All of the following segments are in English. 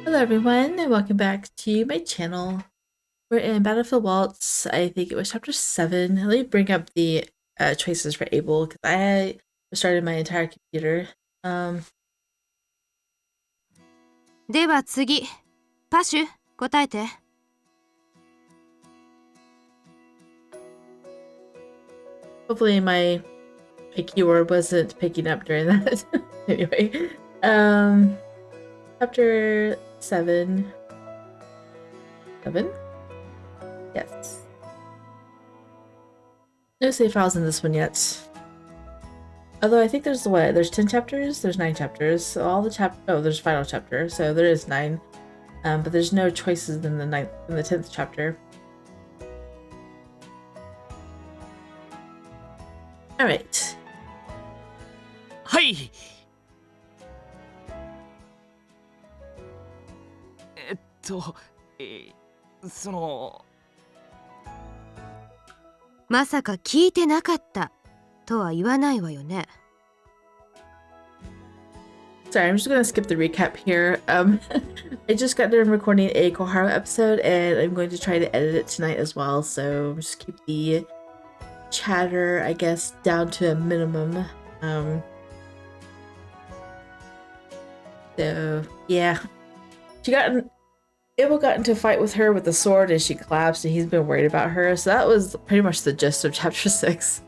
Hello everyone and welcome back to my channel. We're in Battlefield Waltz. I think it was chapter 7. Let me bring up the choices for Abel because I restarted my entire computer. では次、パシュ、答えて。Hopefully my keyword wasn't picking up during that. Anyway, chapter 7. 7? Yes. No save files in this one yet. Although I think there's 10 chapters? There's 9 chapters. So all the there's final chapter, so there is 9. But there's no choices in the 10th chapter. Alright. はい。その。まさか聞いてなかったとは言わないわよね。Sorry, I'm just gonna skip the recap here. I just got done recording a Koharu episode and I'm going to try to edit it tonight as well, so just keep the chatter, I guess, down to a minimum. So yeah. Abel got into a fight with her with a sword and she collapsed and he's been worried about her, so that was pretty much the gist of chapter 6.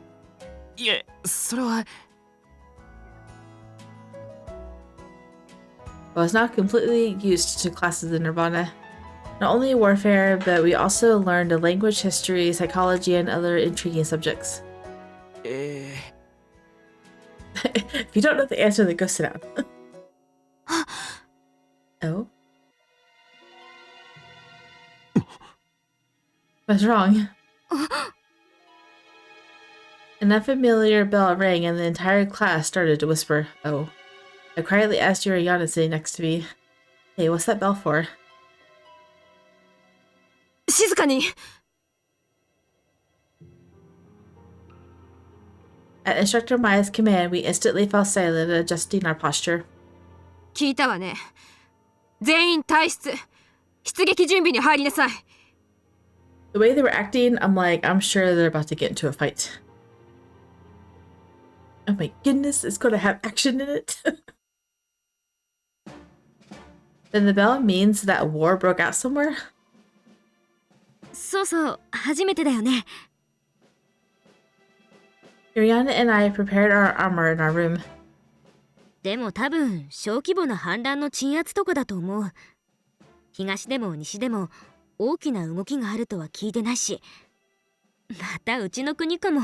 いえ、それは。I was not completely used to classes in Nirvana. Not only warfare, but we also learned a language, history, psychology, and other intriguing subjects. If you don't know the answer, then go sit down. Oh? What's wrong? An unfamiliar bell rang and the entire class started to whisper, "Oh." I quietly asked Yuriana sitting next to me, "Hey, what's that bell for?" 静かに。At Instructor Maya's command, we instantly fell silent, adjusting our posture. 聞いたわね。全員退出。出撃準備に入りなさい。The way they were acting, I'm sure they're about to get into a fight. Oh my goodness, it's going to have action in it. Then the bell means that war broke out somewhere? そうそう、初めてだよね。Yuriana and I prepared our armor in our room. でも多分、小規模な反乱の鎮圧とかだと思う。東でも西でも大きな動きがあるとは聞いてないし、またうちの国かも。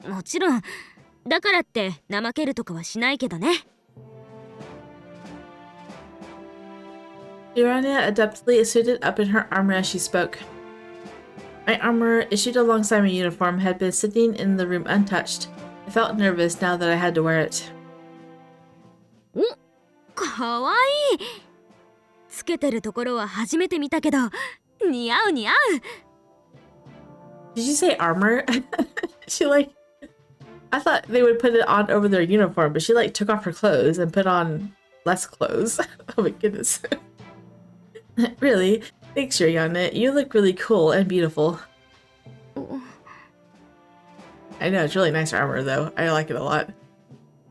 もちろん、だからって怠けるとかはしないけどね。Yuriana adeptly suited up in her armor as she spoke. My armor, issued alongside my uniform, had been sitting in the room untouched. I felt nervous now that I had to wear it. お、かわいい。つけてるところは初めて見たけど、似合う似合う。Did you say armor? I thought they would put it on over their uniform, but she took off her clothes and put on less clothes. Oh my goodness. Really? Thanks, Yuriana. You look really cool and beautiful. I know, it's really nice armor though. I like it a lot.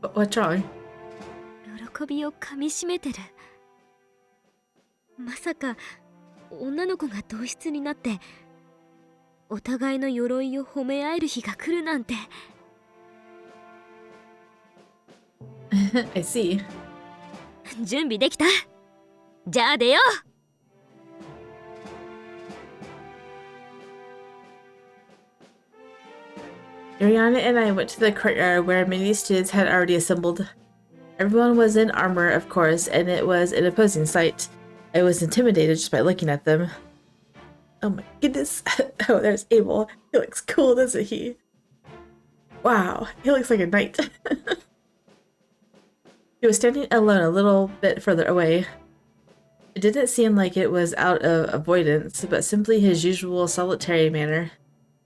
But what's wrong? 喜びをかみしめてる。まさか女の子が同室になってお互いの鎧を褒め合える日が来るなんて。I see. 準備できた？じゃあ出よう。Yuriana and I went to the courtyard where many students had already assembled. Everyone was in armor, of course, and it was an imposing sight. I was intimidated just by looking at them. Oh my goodness. Oh, there's Abel. He looks cool, doesn't he? Wow, he looks like a knight. He was standing alone a little bit further away. It didn't seem like it was out of avoidance, but simply his usual solitary manner.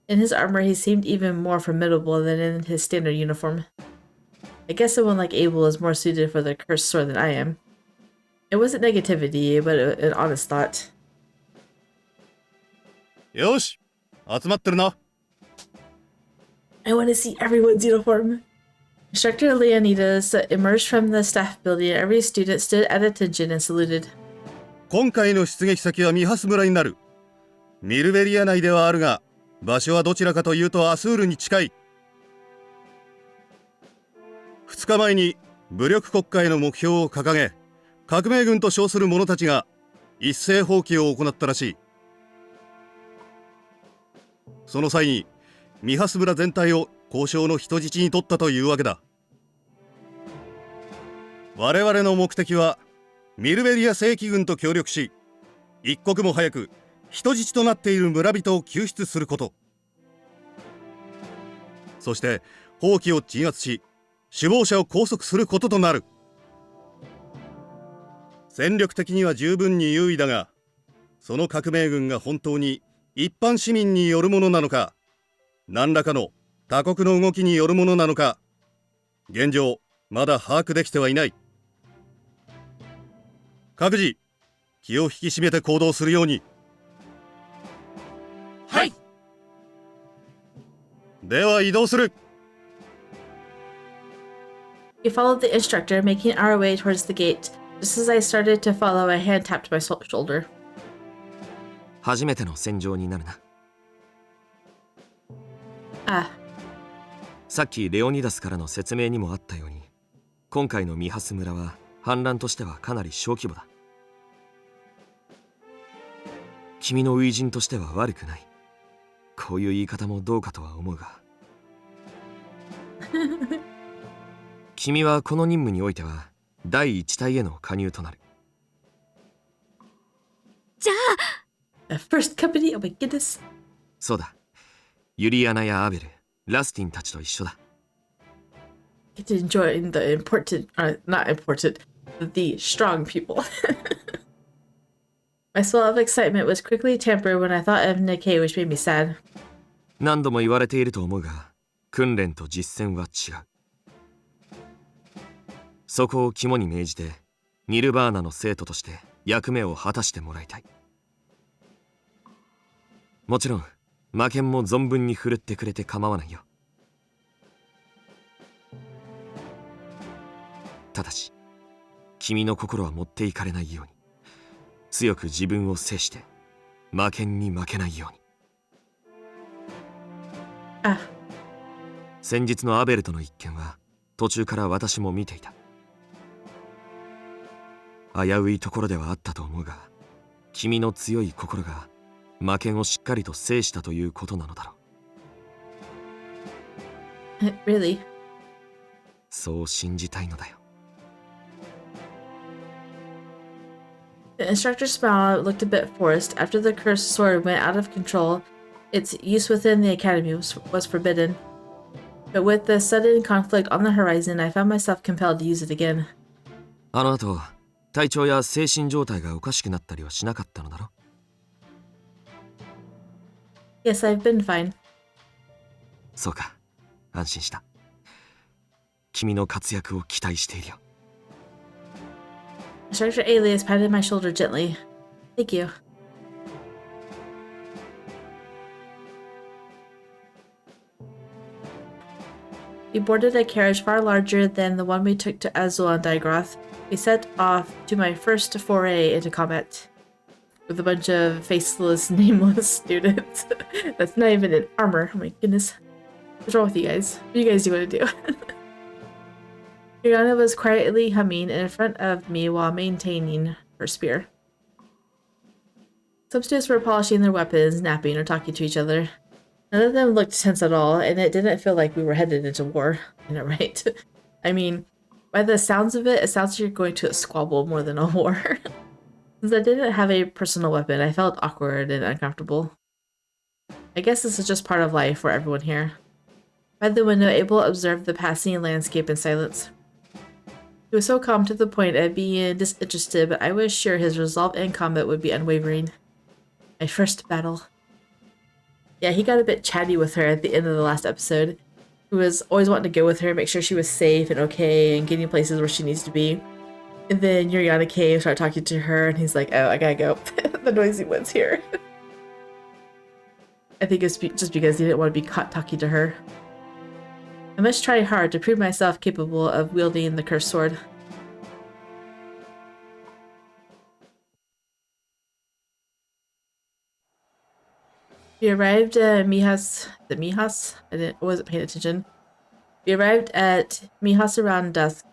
In his armor, he seemed even more formidable than in his standard uniform. I guess someone like Abel is more suited for the cursed sword than I am. It wasn't negativity, but an honest thought. よし、集まってるな。 I want to see everyone's uniform. Instructor Leonidas emerged from the staff building and every student stood at attention and saluted. 今回の出撃先はミハス村になる。ミルベリア内ではあるが、場所はどちらかというとアスールに近い。2日前に武力国家への目標を掲げ、革命軍と称する者たちが一斉放棄を行ったらしい。その際にミハス村全体を交渉の人質に取ったというわけだ。我々の目的はミルベリア正規軍と協力し、一刻も早く人質となっている村人を救出すること。そして放棄を鎮圧し、首謀者を拘束することとなる。戦力的には十分に優位だが、その革命軍が本当に一般市民によるものなのか、何らかの他国の動きによるものなのか、現状まだ把握できてはいない。各自気を引き締めて行動するように。はい。では移動する。We followed the instructor, making our way towards the gate. Just as I started to follow, a hand tapped my shoulder. 初めての戦場になるな。Ah, さっきレオニダスからの説明にもあったように、今回のミハス村は反乱としてはかなり小規模だ。君の初陣としては悪くない。こういう言い方もどうかとは思うが君はこの任務においては第一隊への加入となる。じゃあ the first company? Oh my goodness. そうだ。ユリアナやアベル、ラスティンたちと一緒だ。Get to enjoy the important, not important, the strong people. My swell of excitement was quickly tempered when I thought of Nikkei, which made me sad. 何度も言われていると思うが、訓練と実践は違う。そこを肝に銘じて、ニルバーナの生徒として役目を果たしてもらいたい。もちろん、魔剣も存分に振るってくれて構わないよ。ただし、君の心は持っていかれないように、強く自分を制して、魔剣に負けないように。Ah, 先日のアベルとの一件は、途中から私も見ていた。危ういところではあったと思うが、君の強い心が魔剣をしっかりと制したということなのだろう。really? そう信じたいのだよ。The instructor's smile looked a bit forced. After the cursed sword went out of control, its use within the academy was forbidden. But with the sudden conflict on the horizon, I found myself compelled to use it again. あの後、体調や精神状態がおかしくなったりはしなかったのだろう。Yes, I've been fine. そうか、安心した。君の活躍を期待しているよ。Instructor Alias patted my shoulder gently. Thank you. We boarded a carriage far larger than the one we took to Azul on Digroth. We set off to my first foray into combat. With a bunch of faceless, nameless students. That's not even in armor. Oh my goodness. What's wrong with you guys? What do you guys want to do? Nirvana was quietly humming in front of me while maintaining her spear. Some students were polishing their weapons, napping, or talking to each other. None of them looked tense at all, and it didn't feel like we were headed into war. You know, right? I mean, by the sounds of it, it sounds like you're going to a squabble more than a war. Since I didn't have a personal weapon, I felt awkward and uncomfortable. I guess this is just part of life for everyone here. By the window, Abel observed the passing landscape in silence. He was so calm to the point of being disinterested, but I was sure his resolve in combat would be unwavering. My first battle. Yeah, he got a bit chatty with her at the end of the last episode. who was always wanting to go with her, make sure she was safe and okay and getting places where she needs to be. And then Nirvana came, started talking to her, and he's like, oh, I gotta go. The noisy one's here. I think it's just because he didn't want to be caught talking to her. I must try hard to prove myself capable of wielding the cursed sword. We arrived at Mijas. The Mijas? I wasn't paying attention. We arrived at Mijas around dusk.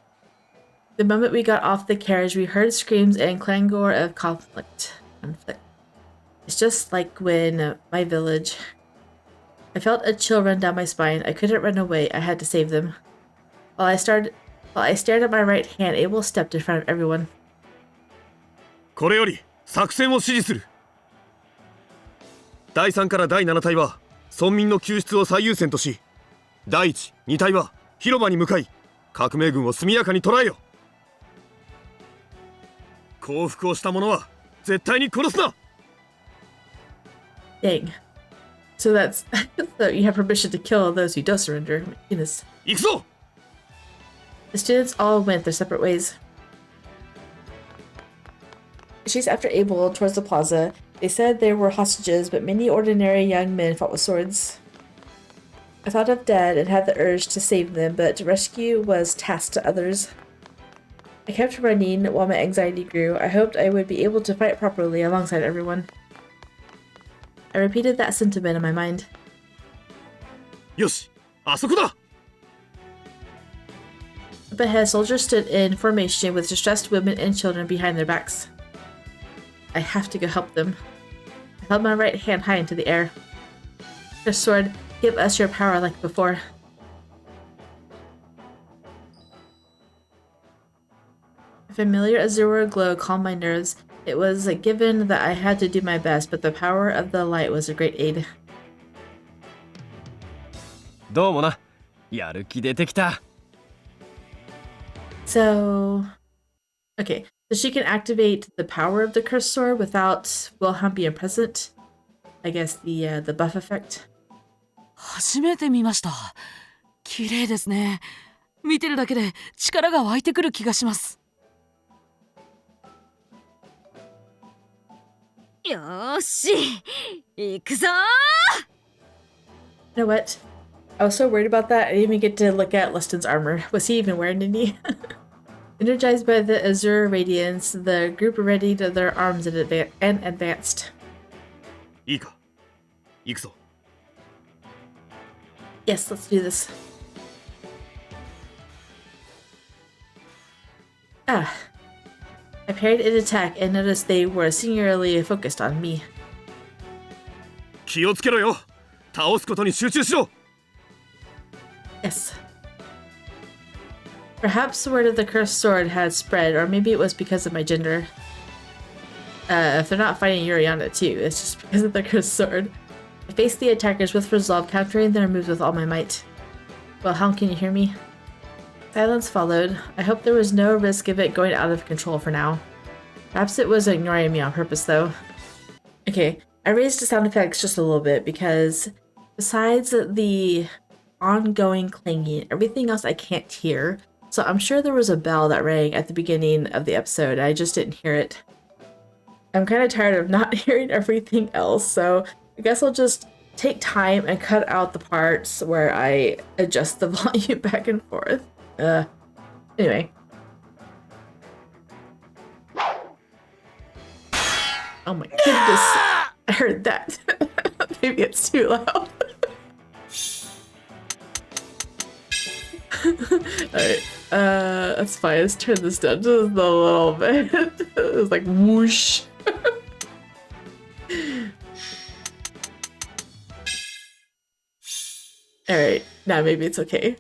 The moment we got off the carriage, we heard screams and clangor of conflict. It's just like when my village. I felt a chill run down my spine. I couldn't run away. I had to save them. While I stared at my right hand, Abel stepped in front of everyone. これより作戦を指示する。第3から第7隊は村民の救出を最優先とし、第1、2隊は広場に向かい、革命軍を速やかに捕らえよ。降伏をした者は絶対に殺すな。Dang. So that's so you have permission to kill those who don't surrender. Goodness. 行くぞ。The students all went their separate ways. Chased after Abel towards the plaza. They said there were hostages, but many ordinary young men fought with swords. I thought of Dad and had the urge to save them, but rescue was tasked to others. I kept running while my anxiety grew. I hoped I would be able to fight properly alongside everyone. I repeated that sentiment in my mind. よし、あそこだ。Up ahead, soldiers stood in formation with distressed women and children behind their backs. I have to go help them. I held my right hand high into the air. Your sword, give us your power like before. A familiar azure glow calmed my nerves. It was a given that I had to do my best, but the power of the light was a great aid. どうもな。やる気出てきた。So, okay, so she can activate the power of the cursed sword without Wilhelm being present. I guess the buff effect. 初めて見ました。綺麗ですね。見てるだけで力が湧いてくる気がします。よーし、行くぞー。 You know what? I was so worried about that, I didn't even get to look at Lustin's armor. Was he even wearing any? Energized by the azure radiance, the group readied their arms and advanced. いいか、行くぞ。Yes, let's do this. Ah. I parried an attack and noticed they were singularly focused on me. 気をつけろよ。倒すことに集中しろ。Yes. Perhaps word of the cursed sword had spread, or maybe it was because of my gender. If they're not fighting Yuriana too, it's just because of the cursed sword. I faced the attackers with resolve, countering their moves with all my might. Well, how can you hear me? Silence followed. I hope there was no risk of it going out of control for now. Perhaps it was ignoring me on purpose, though. Okay, I raised the sound effects just a little bit because besides the ongoing clanging, everything else I can't hear. So I'm sure there was a bell that rang at the beginning of the episode. I just didn't hear it. I'm kind of tired of not hearing everything else, so I guess I'll just take time and cut out the parts where I adjust the volume back and forth. Anyway. Oh my goodness. I heard that. Maybe it's too loud. Alright. That's fine. Let's turn this down just a little bit. It was like whoosh. Alright. Now maybe it's okay.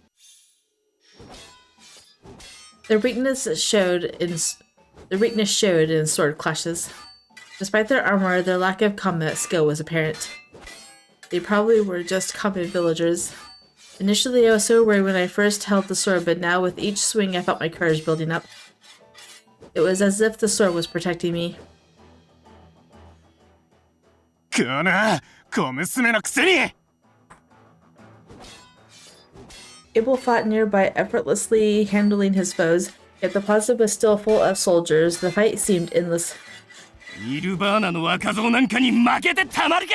Their weakness showed in sword clashes. Despite their armor, their lack of combat skill was apparent. They probably were just common villagers. Initially, I was so worried when I first held the sword, but now with each swing, I felt my courage building up. It was as if the sword was protecting me. この小娘のくせに。Abel fought nearby, effortlessly handling his foes, yet the plaza was still full of soldiers. The fight seemed endless. ニルバーナの若造なんかに負けてたまるか。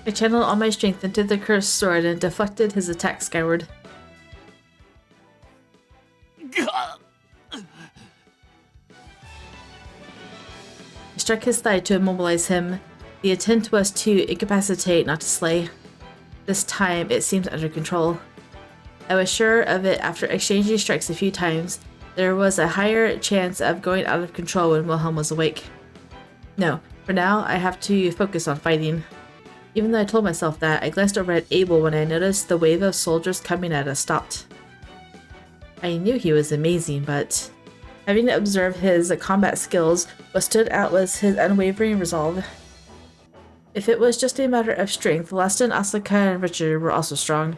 I channeled all my strength into the cursed sword and deflected his attack skyward. I struck his thigh to immobilize him. The intent was to incapacitate, not to slay. This time, it seems under control. I was sure of it after exchanging strikes a few times. There was a higher chance of going out of control when Wilhelm was awake. No, for now, I have to focus on fighting. Even though I told myself that, I glanced over at Abel when I noticed the wave of soldiers coming at us stopped. I knew he was amazing, but having observed his combat skills, what stood out was his unwavering resolve. If it was just a matter of strength, Laston, Asuka, and Richard were also strong.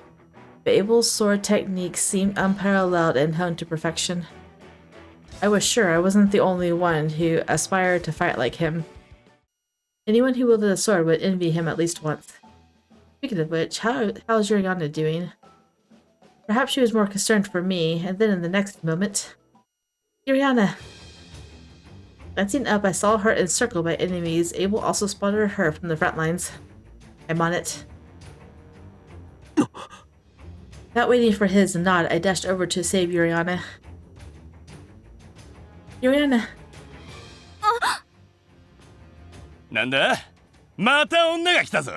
But Abel's sword technique seemed unparalleled and honed to perfection. I was sure I wasn't the only one who aspired to fight like him. Anyone who wielded a sword would envy him at least once. Speaking of which, how's Yuriana doing? Perhaps she was more concerned for me, and then in the next moment... Yuriana! Glancing up, I saw her encircled by enemies. Abel also spotted her from the front lines. I'm on it. Without waiting for his nod, I dashed over to save Yuriana. Yuriana! なんだまた女が来たぞ。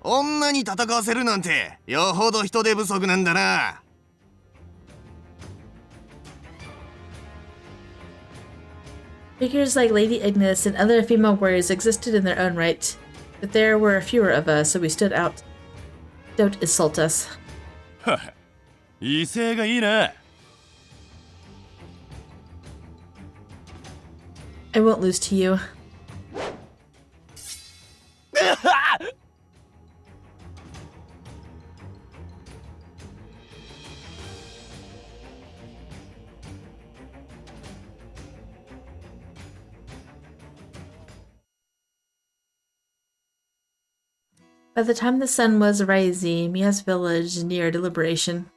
女に戦わせるなんてよほど人手不足なんだな。Figures like Lady Ignis and other female warriors existed in their own right, but there were fewer of us, so we stood out. Don't insult us. 威勢がいいな。 I won't lose to you. By the time the sun was rising, Mia's village neared liberation.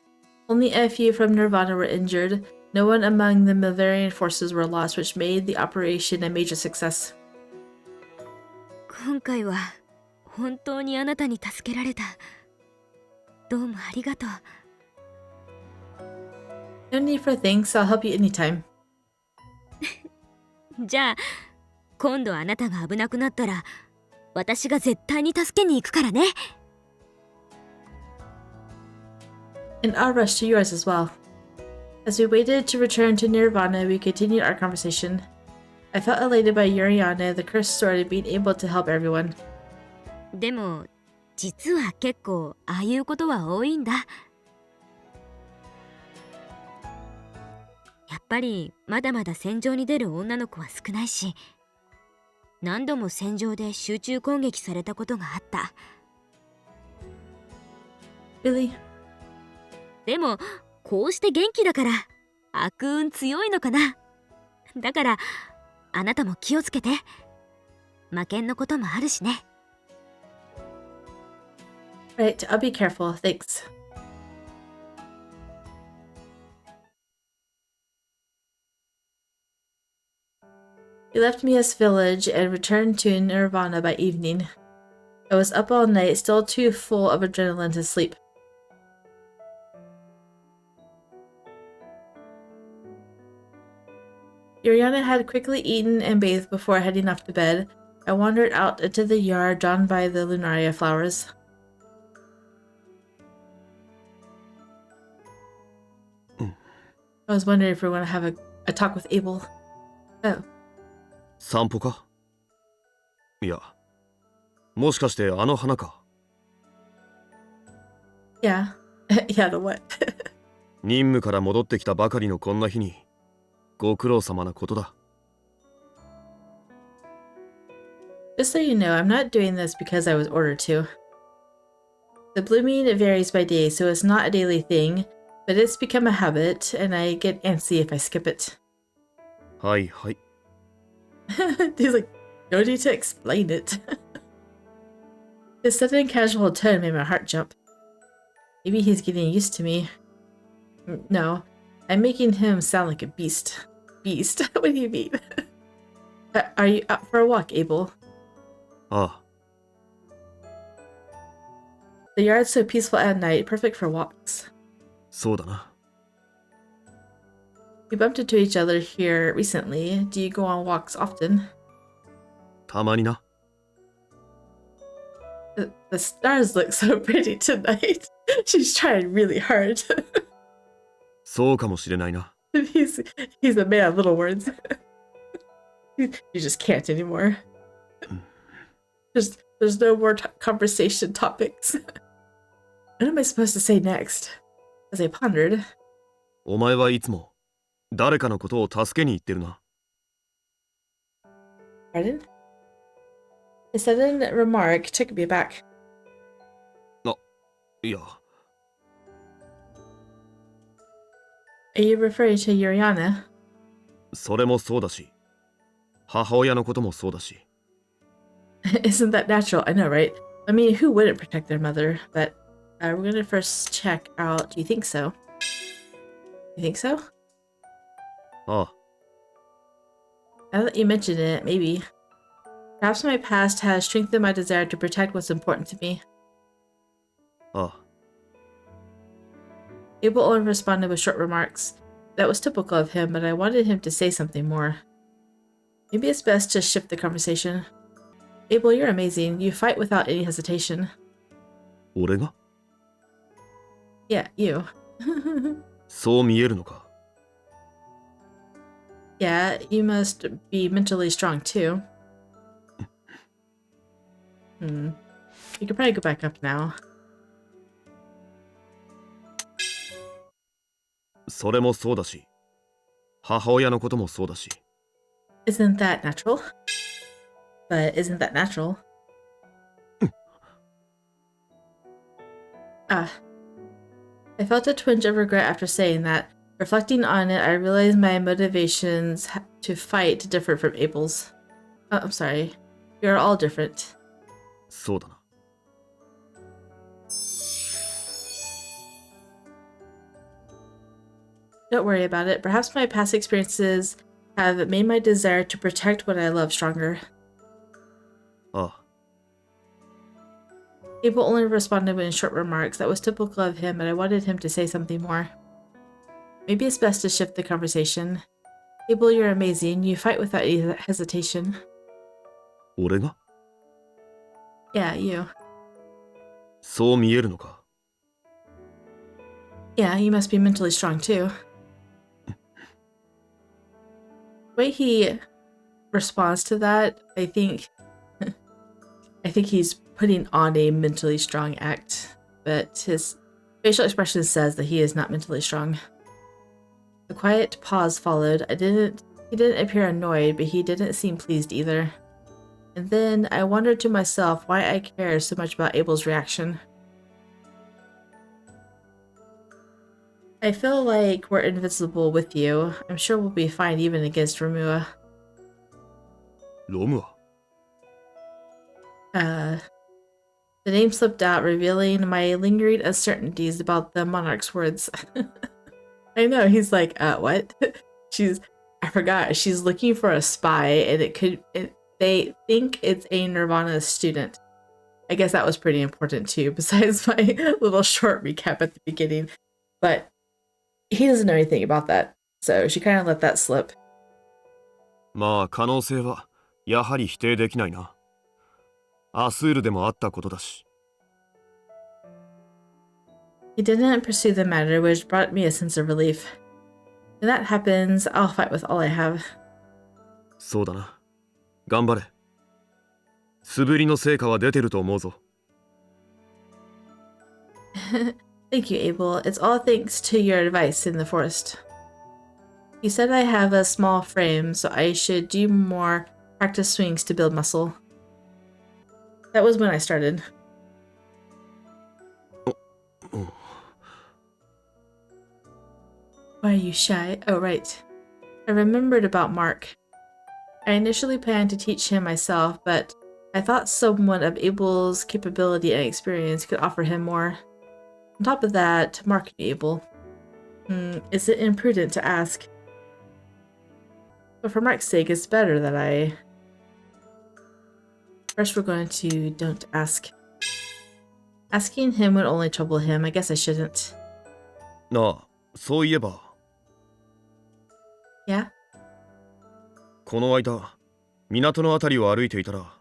Only a few from Nirvana were injured. No one among the Bavarian forces were lost, which made the operation a major success. 今回は本当にあなたに助けられた。どうもありがとう。No need for thanks, I'll help you anytime. じゃあ今度あなたが危なくなったら私が絶対に助けに行くからね。And I'll rush to yours as well. As we waited to return to Nirvana, we continued our conversation. I felt elated by Yuriana, the cursed sword, and being able to help everyone. でも実は結構ああいうことは多いんだ。やっぱりまだまだ戦場に出る女の子は少ないし、何度も戦場で集中攻撃されたことがあった。Really? でもこうして元気だから悪運強いのかな。だからあなたも気をつけて。魔剣のこともあるしね。Right, I'll be careful, thanks. We left Mia's village and returned to Nirvana by evening. I was up all night, still too full of adrenaline to sleep. Yuriana had quickly eaten and bathed before heading off to bed. I wandered out into the yard drawn by the lunaria flowers. I was wondering if we were going to have a talk with Abel. Oh. 散歩か？いや、もしかしてあの花か？ Yeah. Yeah, the what? 任務から戻ってきたばかりのこんな日にご苦労様なことだ。 Just so you know, I'm not doing this because I was ordered to. The blooming varies by day, so it's not a daily thing, but it's become a habit, and I get antsy if I skip it. はいはい。 He's like, no need to explain it. His sudden casual tone made my heart jump. Maybe he's getting used to me. No, I'm making him sound like a beast. Beast? What do you mean? Are you out for a walk, Abel? ああ、 The yard's so peaceful at night, perfect for walks. そうだな。 We bumped into each other here recently. Do you go on walks often? たまにな。 The stars look so pretty tonight. She's trying really hard. そうかもしれないな。 he's a man of little words. You just can't anymore. There's no more conversation topics. What am I supposed to say next? As I pondered. お前はいつも誰かのことを助けに行ってるな。 Pardon? His sudden remark took me aback. いや、 Are you referring to Yuriana? それもそうだし、母親のこともそうだし。 Isn't that natural? I know, right? I mean, who wouldn't protect their mother? But we're gonna first check out. Do you think so? You think so? ああ、 Now that you mention it, maybe. Perhaps my past has strengthened my desire to protect what's important to me. ああ、 Abel only responded with short remarks. That was typical of him, but I wanted him to say something more. Maybe it's best to shift the conversation. Abel, you're amazing. You fight without any hesitation. 俺が Yeah, you. そう見えるのか。 Yeah, you must be mentally strong too. You could probably go back up now. それもそうだし、母親のこともそうだし。 Isn't that natural? But isn't that natural? I felt a twinge of regret after saying that. Reflecting on it, I realized my motivations to fight differ from Abel's. I'm sorry. We are all different. そうだな。 Don't worry about it. Perhaps my past experiences have made my desire to protect what I love stronger. ああ、 Abel only responded with short remarks. That was typical of him, but I wanted him to say something more. Maybe it's best to shift the conversation. Abel, you're amazing. You fight without any hesitation. 俺が Yeah, you. そう見えるのか。 Yeah, you must be mentally strong too. The way he responds to that, I think he's putting on a mentally strong act, but his facial expression says that he is not mentally strong. A quiet pause followed. He didn't appear annoyed, but he didn't seem pleased either. And then I wondered to myself why I care so much about Abel's reaction. I feel like we're invincible with you. I'm sure we'll be fine even against Remua. ロムは The name slipped out, revealing my lingering uncertainties about the monarch's words. I know, he's like, what? I forgot, she's looking for a spy, and they think it's a Nirvana student. I guess that was pretty important too, besides my little short recap at the beginning. But he doesn't know anything about that, so she kind of let that slip. まあ可能性はやはり否定できないな。アスールでもあったことだし。 He didn't pursue the matter, which brought me a sense of relief. When that happens, I'll fight with all I have. そうだな。頑張れ。素振りの成果は出てると思うぞ。 Thank you, Abel. It's all thanks to your advice in the forest. You said I have a small frame, so I should do more practice swings to build muscle. That was when I started. Why are you shy? Oh, right. I remembered about Mark. I initially planned to teach him myself, but I thought someone of Abel's capability and experience could offer him more. On top of that, Mark knew Abel. Is it imprudent to ask? But for Mark's sake, it's better that I... First, we're going to don't ask. Asking him would only trouble him. I guess I shouldn't. なあ、そういえば。Yeah? この間、港のあたりを歩いていたら、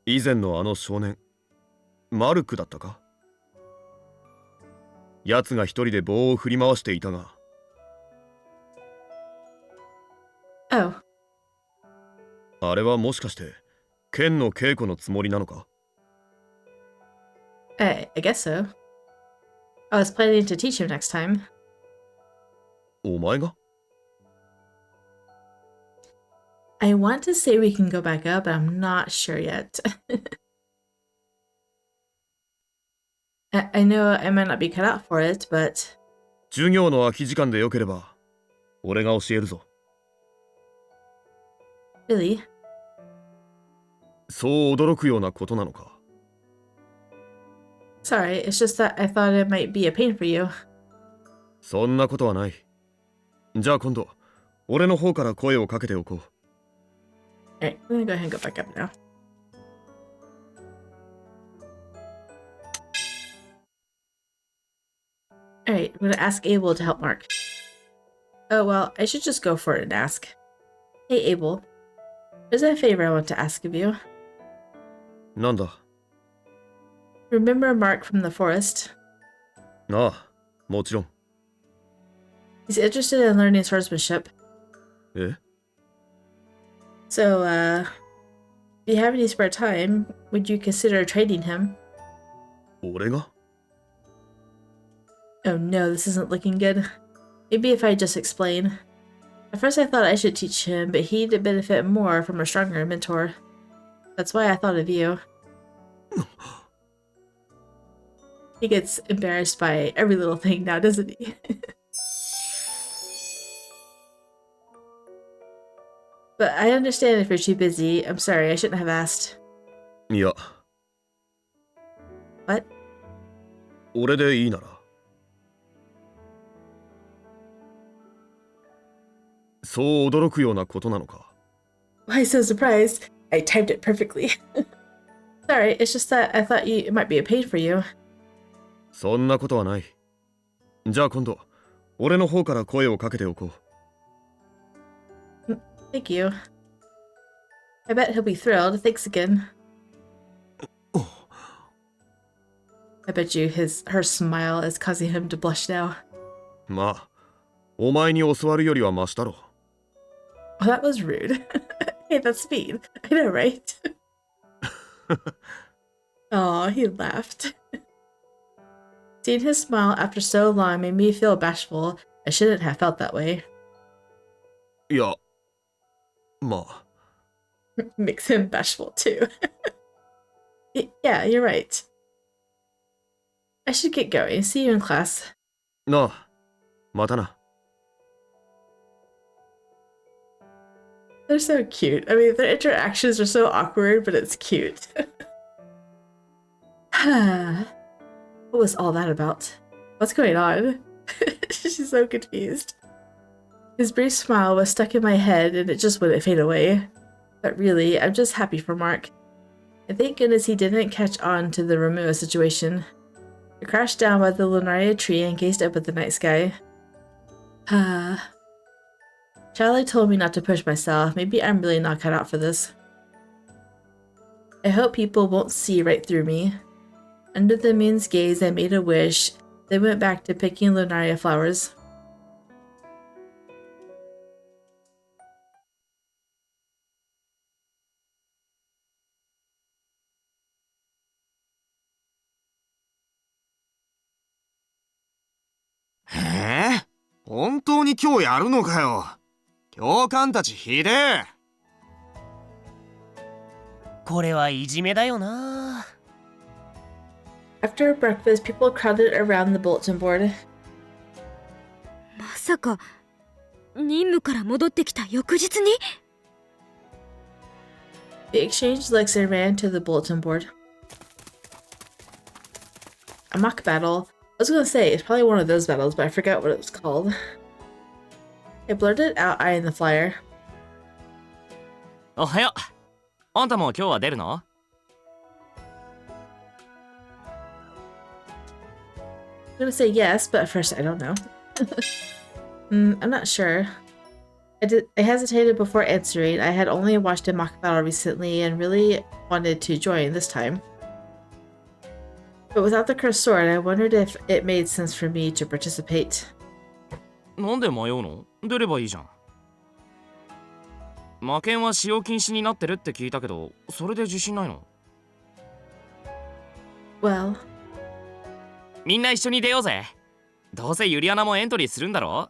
以前のあの少年、マルクだったか？奴が一人で棒を振り回していたが。Oh. あれはもしかして、剣の稽古のつもりなのか？ I guess so. I was planning to teach him next time. お前が？ I want to say we can go back up, but I'm not sure yet. I know I might not be cut out for it, but... 授業の空き時間でよければ、俺が教えるぞ。Really? そう驚くようなことなのか？ Sorry, it's just that I thought it might be a pain for you. そんなことはない。じゃあ今度、俺の方から声をかけておこう。Alright, I'm gonna go ahead and go back up now. Alright, I'm gonna ask Abel to help Mark. Oh well, I should just go for it and ask. Hey Abel, there's a favor I want to ask of you. なんだ？ Remember Mark from the forest? ああ、もちろん。 He's interested in learning swordsmanship. え？ So, if you have any spare time, would you consider training him? 俺が？ Oh no, this isn't looking good. Maybe if I just explain. At first I thought I should teach him, but he'd benefit more from a stronger mentor. That's why I thought of you. He gets embarrassed by every little thing now, doesn't he? But I understand if you're too busy. I'm sorry, I shouldn't have asked. いや。 What? 俺でいいなら。そう驚くようなことなのか？ Why so surprised? I typed it perfectly. Sorry, it's just that I thought it might be a pain for you. そんなことはない。じゃあ今度、俺の方から声をかけておこう。Thank you. I bet he'll be thrilled. Thanks again. I bet you her smile is causing him to blush now. まあ、お前に教わるよりはマシだろ。Oh, that was rude. Hey, that's mean. I know, right? Oh, he laughed. Seeing his smile after so long made me feel bashful. I shouldn't have felt that way. いや、まあ。Makes him bashful too. Yeah, you're right. I should get going. See you in class. なあ、またな。They're so cute. I mean, their interactions are so awkward, but it's cute. What was all that about? What's going on? She's so confused. His brief smile was stuck in my head and it just wouldn't fade away. But really, I'm just happy for Mark. And thank goodness he didn't catch on to the Romeo situation. I crashed down by the lunaria tree and gazed up at the night sky. Charlie told me not to push myself. Maybe I'm really not cut out for this. I hope people won't see right through me. Under the moon's gaze, I made a wish. Then went back to picking lunaria flowers. Eh? 本当に今日やるのかよ。教官たちひでえ。これはいじめだよな。After breakfast, people crowded around the bulletin board. まさか任務から戻ってきた翌日に They exchanged looks and ran to the bulletin board. A mock battle. I was gonna say, it's probably one of those battles, but I forgot what it was called. I blurted out, eyeing the flyer. おはよう。あんたも今日は出るの？ I'm gonna say yes, but at first I don't know. I'm not sure. I hesitated before answering. I had only watched a mock battle recently and really wanted to join this time. But without the cursed sword, I wondered if it made sense for me to participate. なんで迷うの？出ればいいじゃん。魔剣は使用禁止になってるって聞いたけど、それで自信ないの？ Well, みんな一緒に出ようぜ。どうせユリアナもエントリーするんだろ？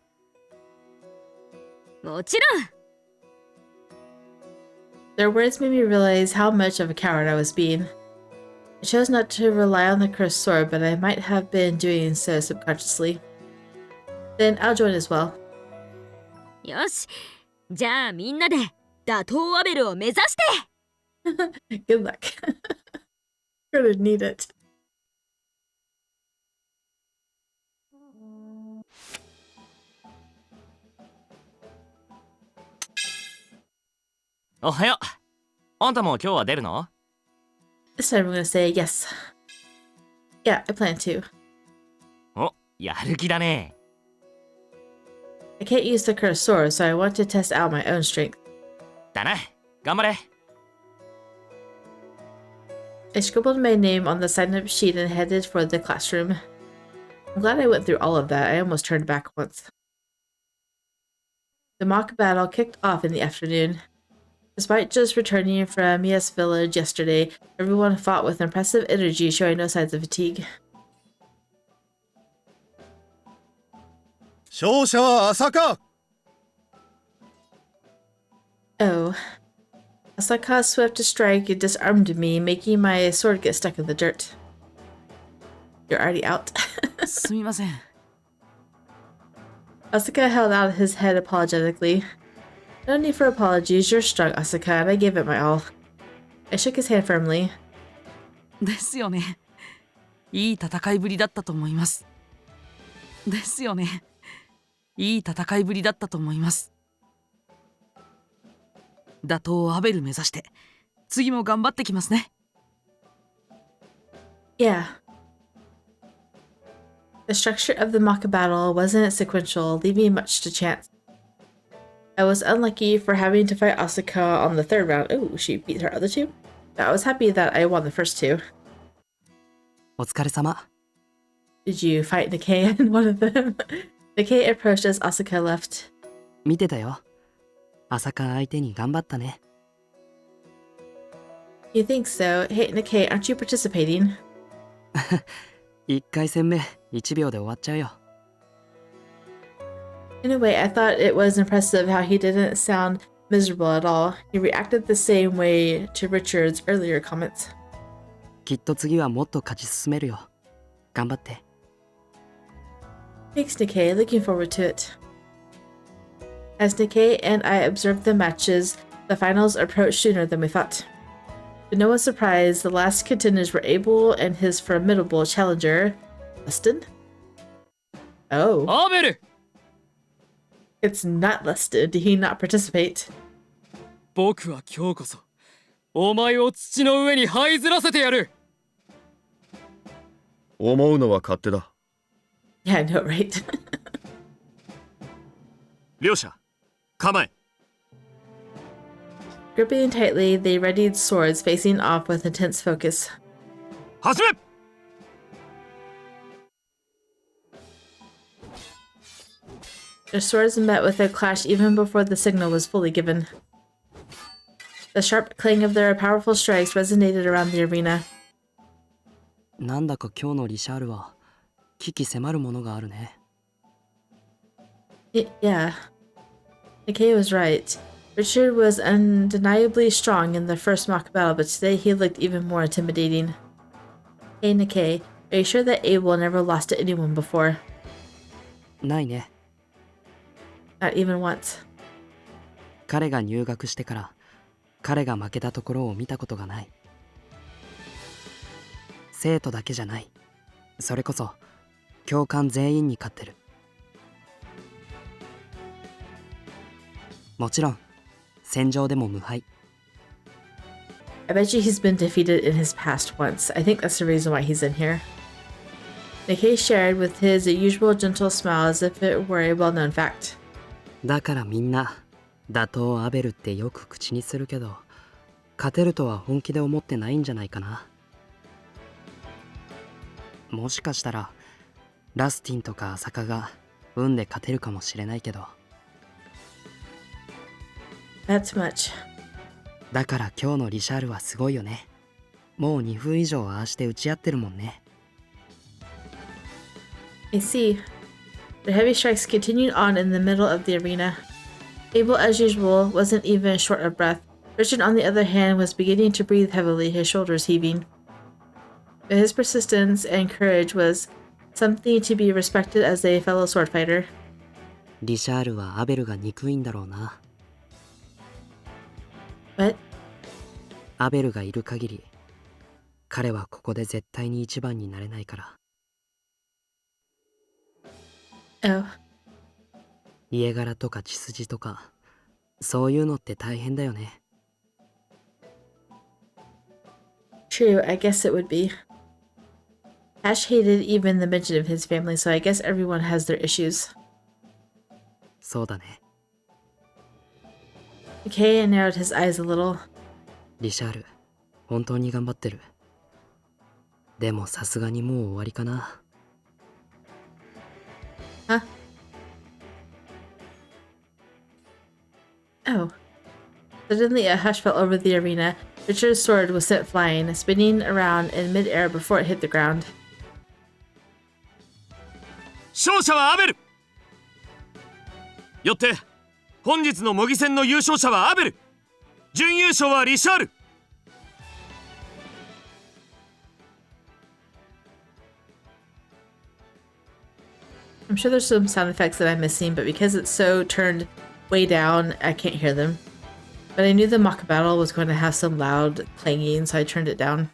もちろん their words made me realize how much of a coward I was being. I chose not to rely on the cursed sword, but I might have been doing so subconsciously. Then I'll join as well. よしじゃあみんなで打倒アベルを目指して Good luck. Gonna need it. おはよう。あんたも今日は出るの？ This time I'm gonna say yes. Yeah, I plan to. お、やる気だね。 I can't use the cursed sword, so I want to test out my own strength. だな。頑張れ。I scribbled my name on the sign-up sheet and headed for the classroom. I'm glad I went through all of that. I almost turned back once. The mock battle kicked off in the afternoon. Despite just returning from Mia's village yesterday, everyone fought with impressive energy, showing no signs of fatigue. 勝者は朝か。 Oh. Asaka's swift strike disarmed me, making my sword get stuck in the dirt. You're already out. すみません。 Asaka held out his head apologetically. No need for apologies, you're strong, Asaka, and I gave it my all. I shook his hand firmly. ですよね。いい戦いぶりだったと思います。ですよね。いい戦いぶりだったと思います。打倒アベル目指して、次も頑張ってきますね。Yeah. The structure of the mock battle wasn't sequential, leaving much to chance. I was unlucky for having to fight Asuka on the third round. Oh, she beat her other two? But I was happy that I won the first two. お疲れ様。 Did you fight Nikkei in one of them? Nikkei approached as Asuka left. 見てたよ。朝香相手に頑張ったね。 You think so? Hey, Nikkei, aren't you participating? 1回戦目、1秒で終わっちゃうよ。 In a way, I thought it was impressive how he didn't sound miserable at all. He reacted the same way to Richard's earlier comments. きっと次はもっと勝ち進めるよ。頑張って。 Thanks, Nikkei. Looking forward to it. As Nikkei and I observed the matches, the finals approached sooner than we thought. To no one's surprise, the last contenders were Abel and his formidable challenger, Lustin? Oh. アベル It's not Lustin. Did he not participate? 僕は今日こそお前を土の上に這いずらせてやる。思うのは勝手だ。 Yeah, I know, right? 両者構え。 Gripping tightly, they readied swords, facing off with intense focus. 始め。 Their swords met with a clash even before the signal was fully given. The sharp clang of their powerful strikes resonated around the arena. なんだか今日のリシャールは危機迫るものがあるね。 Yeah. Nikkei was right. Richard was undeniably strong in the first mock battle, but today he looked even more intimidating. Hey, Nikkei, are you sure that Abel never lost to anyone before? ないね。Not even once. 彼が入学してから彼が負けたところを見たことがない。生徒だけじゃない。それこそ教官全員に勝ってる。もちろん戦場でも無敗。I bet you he's been defeated in his past once. I think that's the reason why he's in here. Nikkei shared with his usual gentle smile as if it were a well-known fact. だからみんな打倒アベルってよく口にするけど、勝てるとは本気で思ってないんじゃないかな。もしかしたらラスティンとか朝香が運で勝てるかもしれないけど。That's much. だから今日のリシャールはすごいよね。もう2分以上ああして打ち合ってるもんね。I see. The heavy strikes continued on in the middle of the arena. Abel, as usual, wasn't even short of breath. Richard, on the other hand, was beginning to breathe heavily, his shoulders heaving. But his persistence and courage was something to be respected as a fellow sword fighter. リシャールはアベルが憎いんだろうな。What? アベルがいる限り、彼はここで絶対に一番になれないから。Oh. 家柄とか血筋とか、そういうのって大変だよね。True, I guess it would be. Ash hated even the mention of his family, so I guess everyone has their issues. そうだね。Nikkei narrowed his eyes a little. リシャール、本当に頑張ってる。でもさすがにもう終わりかな。Huh? Oh. Suddenly a hush fell over the arena. Richard's sword was sent flying, spinning around in mid-air before it hit the ground. 勝者はアベル。よって本日の模擬戦の優勝者はアベル、準優勝はリシャール。I'm sure there's some sound effects that I'm missing, but because it's so turned way down, I can't hear them. But I knew the mock battle was going to have some loud clanging, so I turned it down.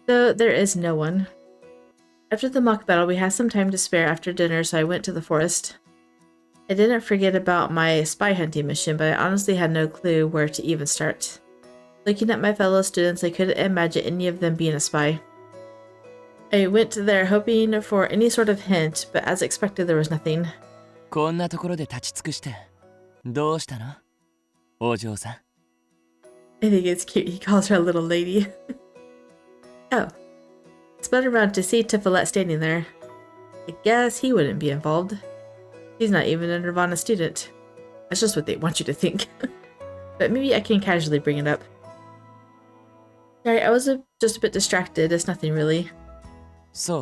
So there is no one. After the mock battle, we had some time to spare after dinner, so I went to the forest. I didn't forget about my spy hunting mission, but I honestly had no clue where to even start. Looking at my fellow students, I couldn't imagine any of them being a spy. I went there hoping for any sort of hint, but as expected, there was nothing. こんなところで立ち尽くしてどうしたのお嬢さん。 I think it's cute. He calls her a little lady. Oh. Spun around to see Tiffolet standing there. I guess he wouldn't be involved. He's not even a Nirvana student. That's just what they want you to think. But maybe I can casually bring it up. Sorry, I was just a bit distracted. It's nothing really. そ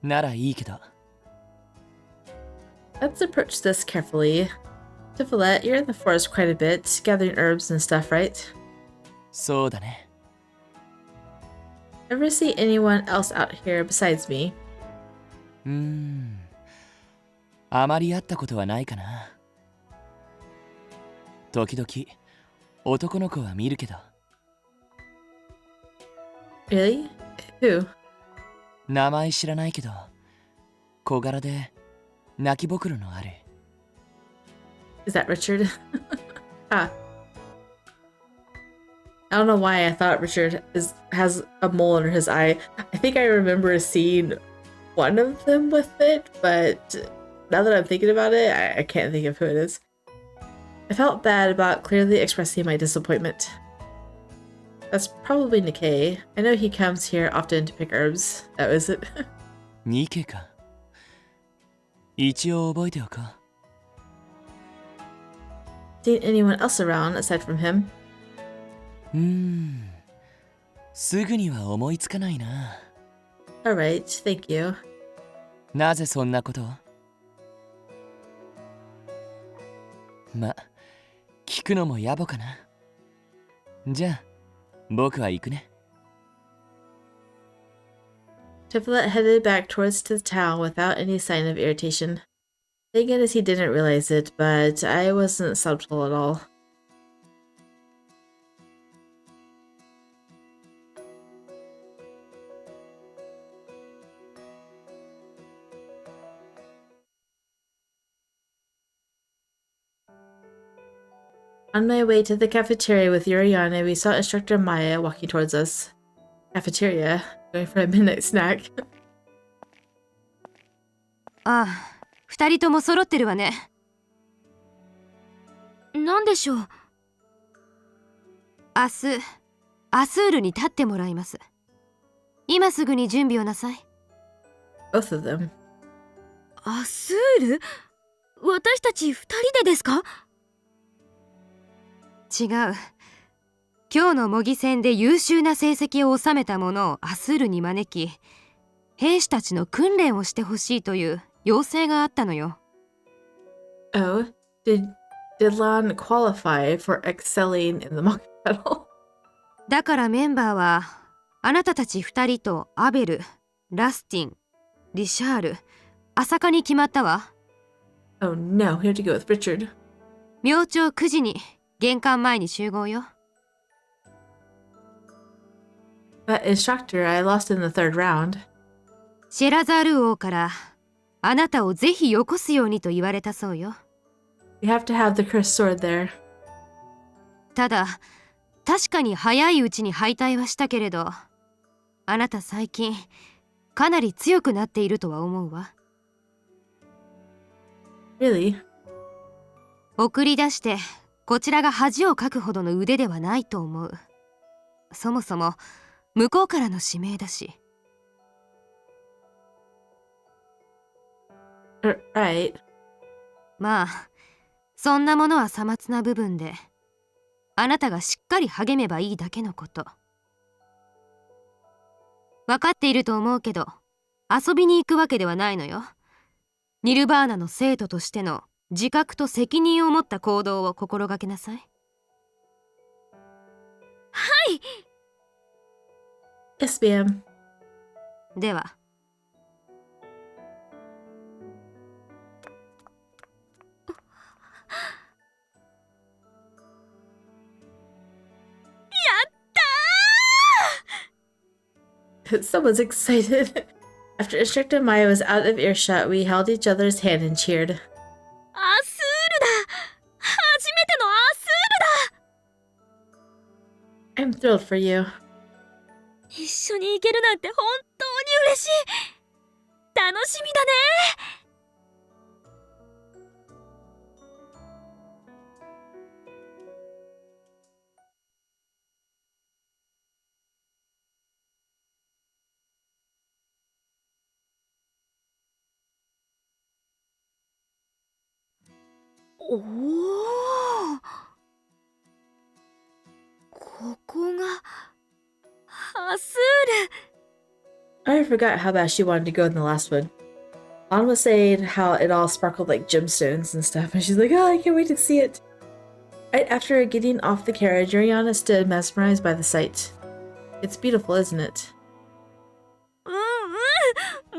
うならいいけど。 Let's approach this carefully. Tiffolet, you're in the forest quite a bit, gathering herbs and stuff, right? そうだね。 Ever see anyone else out here besides me? あまり会ったことはないかな。時々男の子は見るけど。 Really? Who? 名前知らないけど小柄で泣きぼくろのある。 Is that Richard? Ah. I don't know why I thought Richard has a mole under his eye. I think I remember seeing one of them with it, but now that I'm thinking about it, I can't think of who it is. I felt bad about clearly expressing my disappointment. That's probably Nikkei. I know he comes here often to pick herbs. Oh, is it? ニケか。一応覚えておこう。 Seen anyone else around aside from him? すぐには思いつかないな。 Alright, thank you. なぜそんなことを？ま、聞くのも野暮かな。じゃあ僕は行くね。Tiflet headed back towards the town without any sign of irritation. Thank goodness he didn't realize it, but I wasn't subtle at all. On my way to the cafeteria with Yuriana, we saw instructor Maya walking towards us. Cafeteria, going for a midnight snack. ああ、二人とも揃ってるわね。なんでしょう。明日、アスールに立ってもらいます。今すぐに準備をなさい。Both of them. アスール？私たち二人でですか？違う。今日の模擬戦で優秀な成績を収めた者をアスールに招き、兵士たちの訓練をしてほしいという要請があったのよ。Oh, did Lan qualify for excelling in the mock battle? だからメンバーはあなたたち二人とアベル、ラスティン、リシャール、アサカに決まったわ。Oh no, we have to go with Richard. 明朝9時に玄関前に集合よ。But instructor, I lost in the third round. シェラザール王からあなたをぜひよこすようにと言われたそうよ。We have to have the cursed sword there. ただ、確かに早いうちに敗退はしたけれど、あなた最近かなり強くなっているとは思うわ。Really? 送り出してこちらが恥をかくほどの腕ではないと思う。そもそも向こうからの指名だし。Right. まあ、そんなものはさまつな部分で、あなたがしっかり励めばいいだけのこと。分かっていると思うけど、遊びに行くわけではないのよ。ニルバーナの生徒としての自覚と責任を持った行動を心がけなさい。はい。Yes, ma'am. では。Someone's excited. After Instructor Maya was out of earshot, we held each other's hand and cheered. アスールだ！初めてのアスールだ！ I'm thrilled for you. 一緒に行けるなんて本当に嬉しい。楽しみだね。おお、ここがアスール。 I forgot how bad she wanted to go in the last one. Lan was saying how it all sparkled like gemstones and stuff, and she's like, oh, I can't wait to see it. Right after getting off the carriage, Yuriana stood mesmerized by the sight. It's beautiful, isn't it? う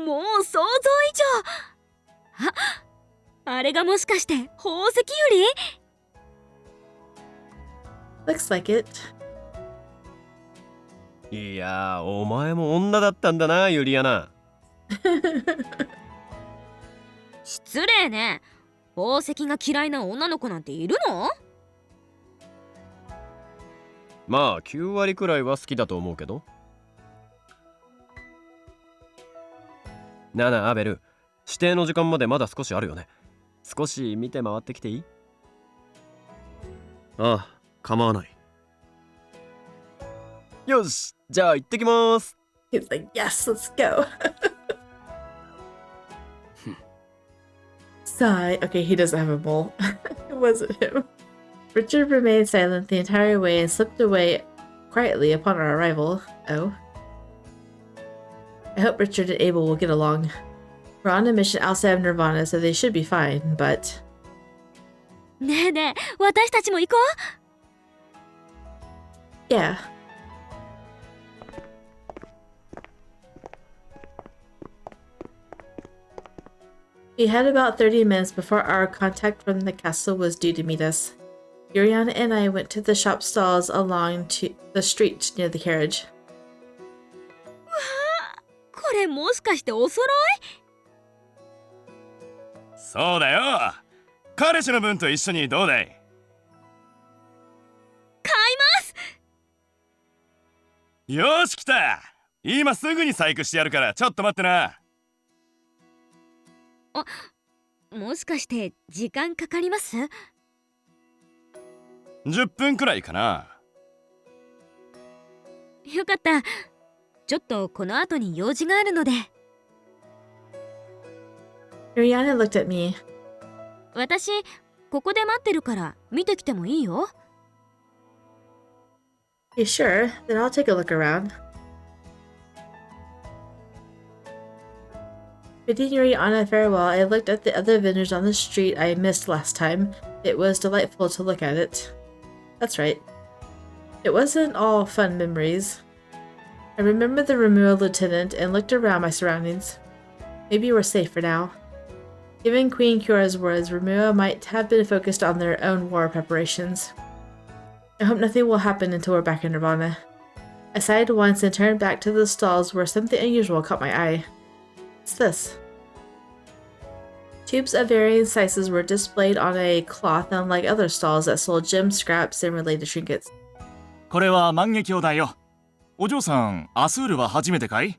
んうん、もう想像以上。あれがもしかして宝石より？ Looks like it. いやー、お前も女だったんだな、ユリアナ。失礼ね。宝石が嫌いな女の子なんているの？まあ9割くらいは好きだと思うけど。なあなあアベル、指定の時間までまだ少しあるよね。少し見て回ってきていい？ああ、構わない。よし、じゃあ行ってきます。 He's like, yes, let's go. Sigh. Okay, he doesn't have a mole. It wasn't him. Richard remained silent the entire way and slipped away quietly upon our arrival. Oh. I hope Richard and Abel will get along. We're on a mission outside of Nirvana, so they should be fine, but... ねえねえ、私たちも行こYeah. We had about 30 minutes before our contact from the castle was due to meet us. Yuriana and I went to the shop stalls along to the street near the carriage. これもしかしてお揃い？そうだよ。彼氏の分と一緒にどうだい？買います。よーし来た。今すぐに細工してやるからちょっと待ってな。もしかして時間かかります？ 10分くらいかな。よかった。ちょっとこの後に用事があるので。Yuriana looked at me. 私、ここで待ってるから見てきてもいいよ。You sure? Then I'll take a look around. Bidding Yuriana farewell, I looked at the other vendors on the street I missed last time. It was delightful to look at it. That's right. It wasn't all fun memories. I remembered the Remua lieutenant and looked around my surroundings. Maybe we're safe for now. Given Queen Kyora's words, Remua might have been focused on their own war preparations. I hope nothing will happen until we're back in Nirvana. I sighed once and turned back to the stalls where something unusual caught my eye. What's this? Tubes of varying sizes were displayed on a cloth unlike other stalls that sold gems, scraps, and related trinkets. これは万華鏡だよ。お嬢さん、アスールは初めてかい？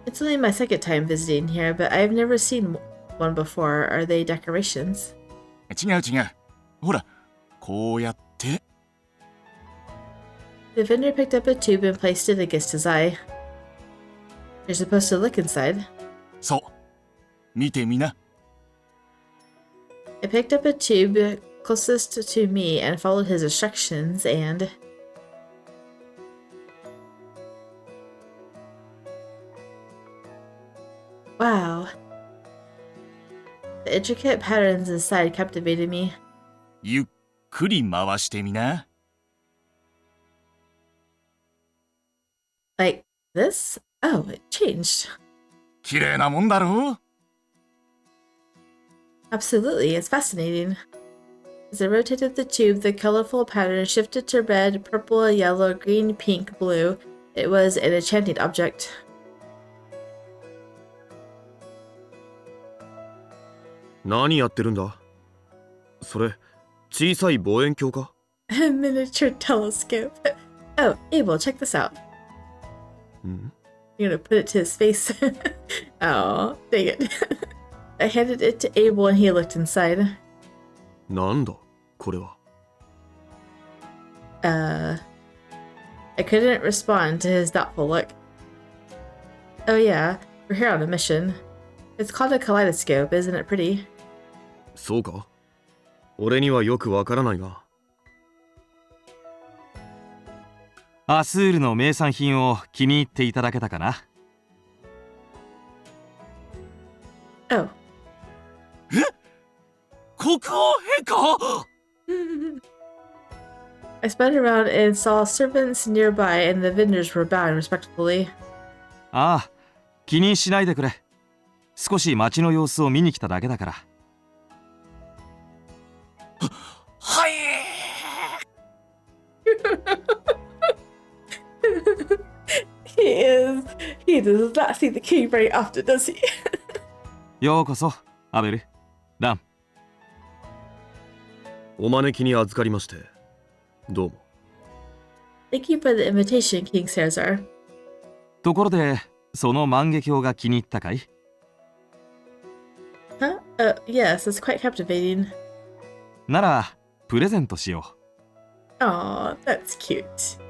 It's only my second time visiting here, but I've never seen one before. Are they decorations? 違う違う。ほら、こうやって。The vendor picked up a tube and placed it against his eye. You're supposed to look inside. そう。見てみな。I picked up a tube closest to me and followed his instructions and... Wow. The intricate patterns inside captivated me. ゆっくり回してみな。Like this? Oh, it changed. 綺麗なもんだろう？ Absolutely, it's fascinating. As I rotated the tube, the colorful pattern shifted to red, purple, yellow, green, pink, blue. It was an enchanting object. 何やってるんだ？それ、小さい望遠鏡か？ A miniature telescope. Oh, Abel, check this out. You're gonna put it to his face. Oh, dang it. I handed it to Abel and he looked inside. なんだこれは。I couldn't respond to his doubtful look. Oh yeah, we're here on a mission. It's called a kaleidoscope, isn't it pretty? そうか？俺にはよくわからないが。アスールの名産品を気に入っていただけたかな？ Oh. 国王陛下！ I spun around and saw servants nearby and the vendors were bowing respectfully. ああ、気にしないでくれ。少し街の様子を見に来ただけだから。はい。He does not see the king very often, does he? ようこそ、アベル、ラン。お招きに預かりまして、どうも。Thank you for the invitation, King Caesar. ところで、その万華鏡が気に入ったかい？ Huh? Yes, it's quite captivating. なら、プレゼントしよう。Aw, that's cute.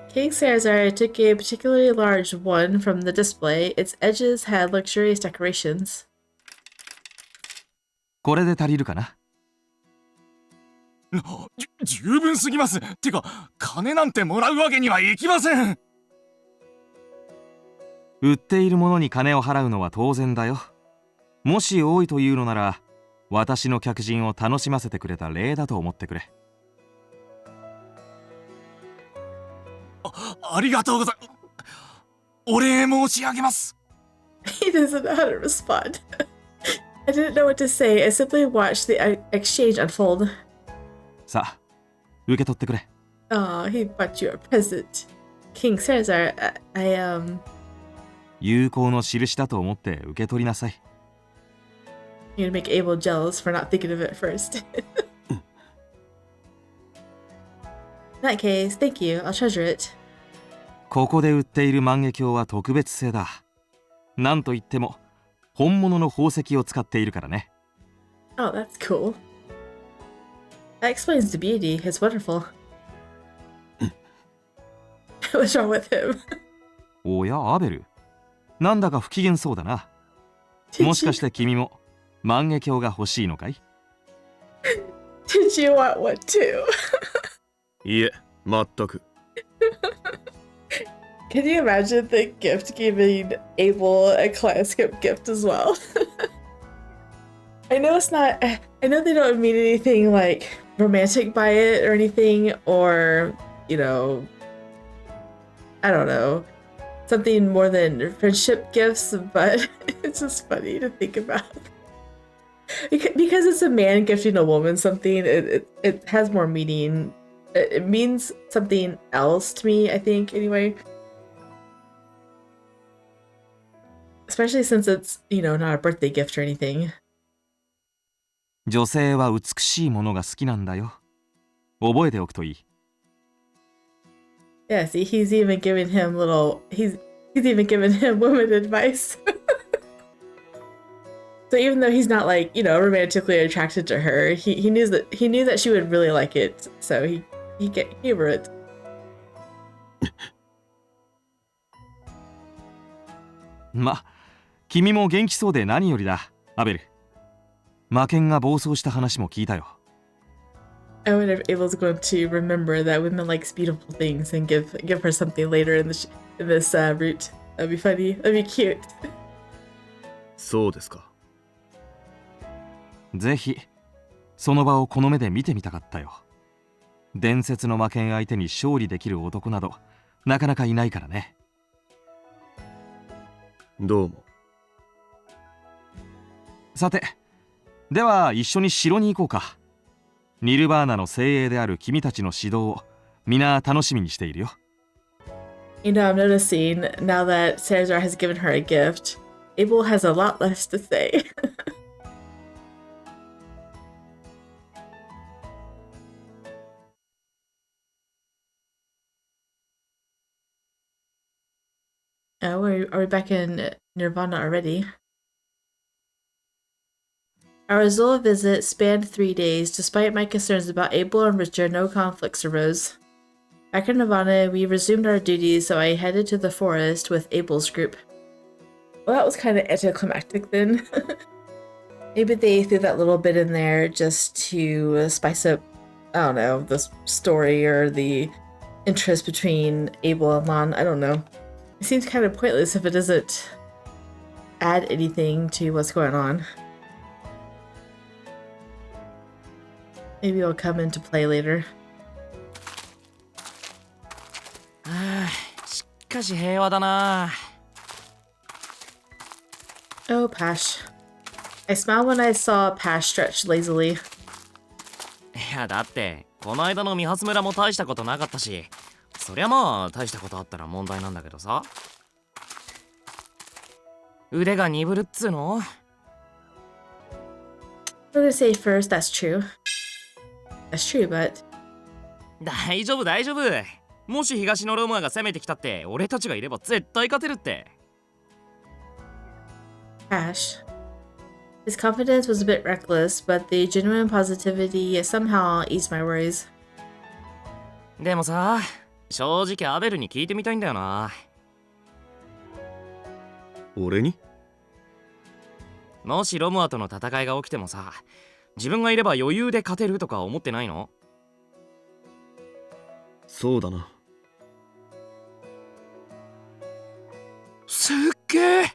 King Caesar took a particularly large one from the display. Its edges had luxurious decorations. これで足りるかな？十分すぎます。てか、金なんてもらうわけにはいきません。売っているものに金を払うのは当然だよ。もし多いというのなら、私の客人を楽しませてくれた礼だと思ってくれ。ありがとうございます。お礼申し上げます。He doesn't know how to respond. I didn't know what to say. I simply watched the exchange unfold. さあ受け取ってくれ。 Oh, he bought you a present. King Caesar, I 友好の印だと思って受け取りなさい。 you're gonna make Abel jealous for not thinking of it first. In that case, thank you. I'll treasure it. ここで売っている万華鏡は特別製だ。なんといっても本物の宝石を使っているからね。 Oh, that's cool. That explains the beauty. It's wonderful. What's wrong with him? おやアベル、なんだか不機嫌そうだな。もしかして君も万華鏡が欲しいのかい？ Did you want one too? いえ、全く。Can you imagine the gift giving Abel a kaleidoscope gift as well? I know it's not. I know they don't mean anything like romantic by it or anything, or you know, I don't know, something more than friendship gifts. But it's just funny to think about because it's a man gifting a woman something. It has more meaning. It means something else to me, I think. Anyway. Especially since it's, you know, not a birthday gift or anything. 女性は美しいものが好きなんだよ。覚えておくといい。 Yeah, see, he's even giving him women advice. So even though he's not like, you know, romantically attracted to her, he knew that she would really like it. So he gave her it. ま、君も元気そうで何よりだ、アベル。魔剣が暴走した話も聞いたよ。I wonder if Abel's going to remember that women likes beautiful things and give her something later in this route. That'd be funny. That'd be cute. そうですか。ぜひその場をこの目で見てみたかったよ。伝説の魔剣相手に勝利できる男などなかなかいないからね。どうも。さて、では一緒に城に行こうか。ニルバーナの精鋭である君たちの指導を皆楽しみにしているよ。You know, I'm noticing now that Caesar has given her a gift, Abel has a lot less to say. Oh, are we back in Nirvana already? Our Azul visit spanned 3 days. Despite my concerns about Abel and Richard, no conflicts arose. Back in Nirvana, we resumed our duties, so I headed to the forest with Abel's group. Well, that was kind of anticlimactic then. Maybe they threw that little bit in there just to spice up, I don't know, the story or the interest between Abel and Lon. I don't know. It seems kind of pointless if it doesn't add anything to what's going on. Maybe it'll come into play later. しっかし平和だな。 Oh, Pash. I smiled when I saw Pash stretch lazily. いやだってこの間の三発村も大したことなかったし、そりゃまあ大したことあったら問題なんだけどさ。腕が鈍るっつうの。 I'm gonna say first, that's true. That's true, but 大丈夫大丈夫。もし東のローマが攻めてきたって俺たちがいれば絶対勝てるって。 Pash. His confidence was a bit reckless, but the genuine positivity somehow eased my worries. でもさ、正直アベルに聞いてみたいんだよな。俺に？もしロムアとの戦いが起きてもさ、自分がいれば余裕で勝てるとか思ってないの？そうだな。すっげえ、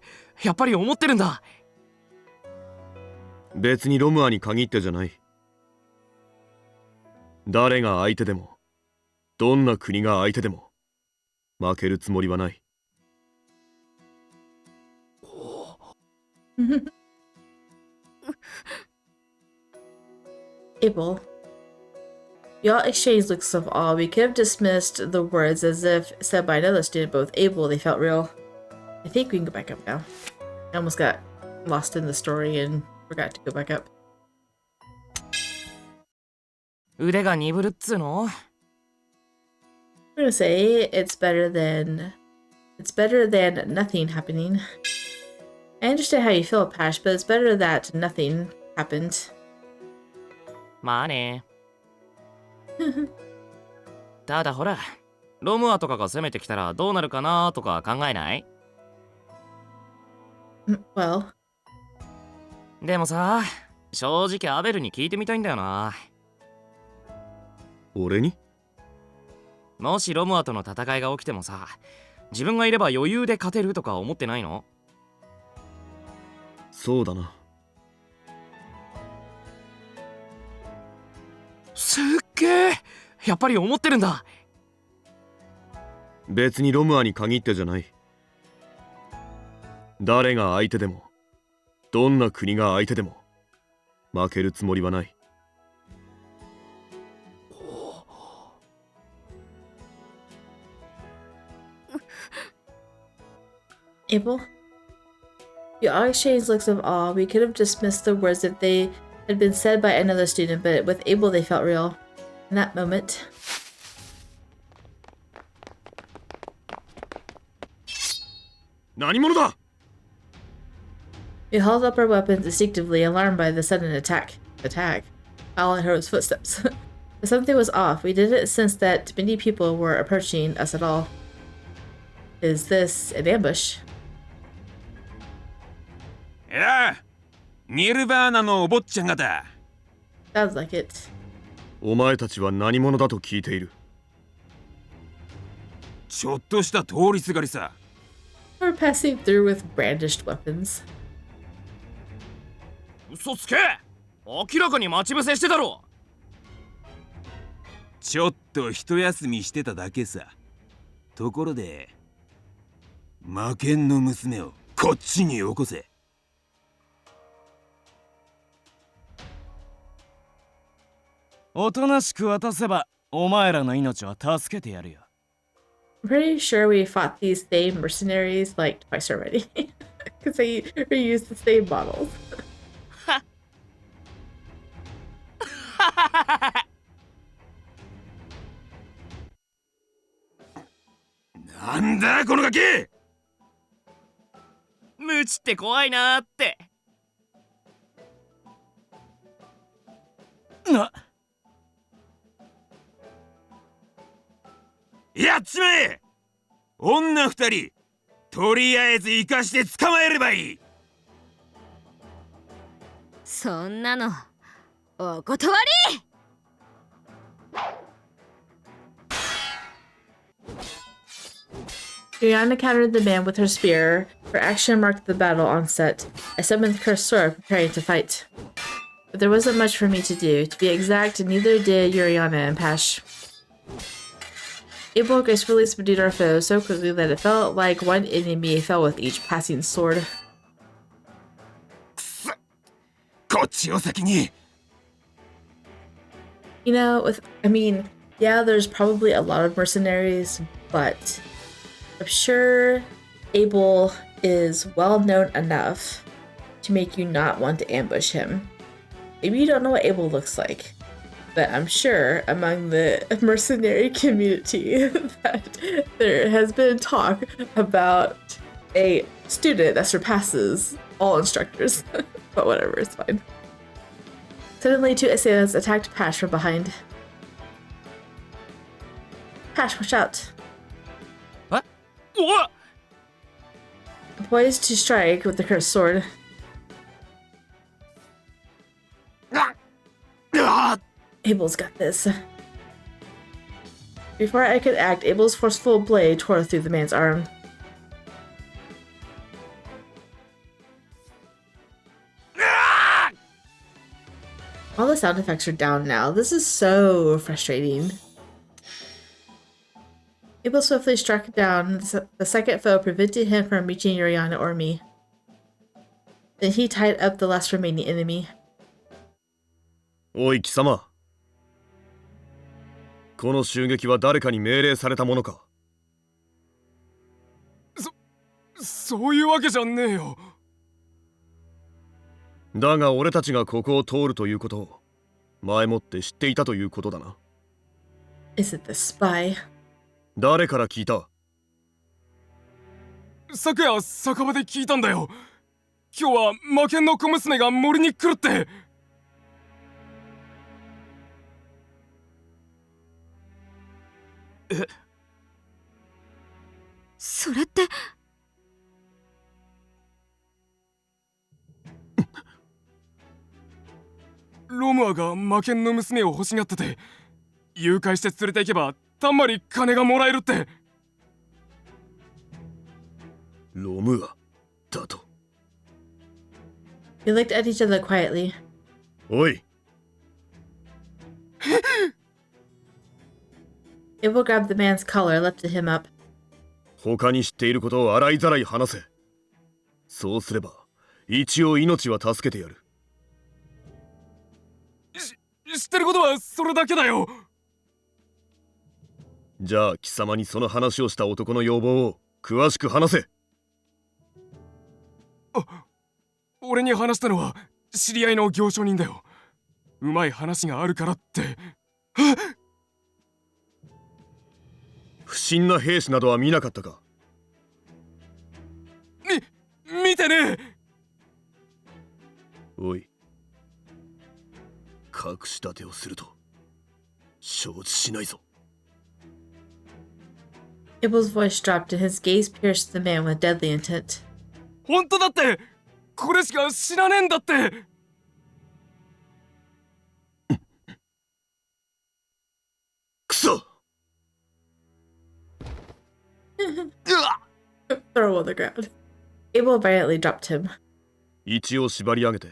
やっぱり思ってるんだ。別にロムアに限ってじゃない。誰が相手でも、どんな国が相手でも負けるつもりはない。Abel. We all exchanged looks of awe. We could have dismissed the words as if said by another student, but with Abel, they felt real. I think we can go back up now. I almost got lost in the story and forgot to go back up. 腕が鈍るっつうの？ I'm gonna say it's better than nothing happening. I understand how you feel, Pash, but it's better that nothing happened. まあね。ただほら、ロムアとかが攻めてきたらどうなるかなとか考えない？ Well. でもさ、正直アベルに聞いてみたいんだよな。俺に？もしロムアとの戦いが起きてもさ、自分がいれば余裕で勝てるとか思ってないの？そうだな。すっげえ、やっぱり思ってるんだ。別にロムアに限ってじゃない。誰が相手でも、どんな国が相手でも負けるつもりはない。Abel? We all exchanged looks of awe. We could have dismissed the words if they had been said by another student, but with Abel they felt real. In that moment... We held up our weapons instinctively, alarmed by the sudden attack. All I heard was footsteps. But something was off. We didn't sense that many people were approaching us at all. Is this an ambush? いや、ニルバーナのお坊ちゃん方。Sounds like it. お前たちは何者だと聞いている。ちょっとした通りすがりさ。We're passing through with brandished weapons. 嘘つけ！明らかに待ち伏せしてたろ。ちょっと一休みしてただけさ。ところで、魔剣の娘をこっちによこせ。おとなしく渡せばお前らの命は助けてやるよ。I'm pretty sure we fought these same mercenaries like twice already. Because they reused the same models. なんだこのガキ！無知って怖いなーって。やっちまえ！女二人、とりあえず生かして捕まえればいい。そんなのお断り。Rihanna countered the man with her spear. Her action marked the battle onset. I summoned the cursed sword, preparing to fight. But there wasn't much for me to do. To be exact, neither did Yuriana and Pash. Abel gracefully subdued our foe so quickly that it felt like one enemy fell with each passing sword. こっちを先に。You know, yeah, there's probably a lot of mercenaries, but I'm sure Abel is well known enough to make you not want to ambush him. Maybe you don't know what Abel looks like, but I'm sure among the mercenary community that there has been talk about a student that surpasses all instructors. But whatever, it's fine. Suddenly, two assailants attacked Pash from behind. Pash, watch out. What? What? Poised to strike with the cursed sword. Abel's got this. Before I could act, Abel's forceful blade tore through the man's arm. All the sound effects are down now. This is so frustrating. Abel swiftly struck down the second foe, preventing him from reaching Yuriana or me. Then he tied up the last remaining enemy. おい貴様、この襲撃は誰かに命令されたものか？そういうわけじゃねえよ。だが俺たちがここを通るということを前もって知っていたということだな。Is it the spy? 誰から聞いた？昨夜酒場で聞いたんだよ。今日は魔剣の小娘が森に来るって。それって。ロムアが魔剣の娘を欲しがってて、誘拐して連れて行けばたんまり金がもらえるって。ロムアだと。They looked at each other quietly. おい。Abel grabbed the man's collar, lifted him up. 他に知っていることを洗いざらい話せ。そうすれば一応命は助けてやる。知ってることはそれだけだよ。じゃあ貴様にその話をした男の要望を詳しく話せ。俺に話したのは知り合いの行商人だよ。うまい話があるからって。不審な兵士などは見なかったか？見てねえ。おい、隠し立てをすると承知しないぞ。Abel's voice dropped and his gaze pierced the man with deadly intent. 本当だって。これしか知らねえんだって。クソThrow on the ground. Abel violently dropped him. 一応縛り上げて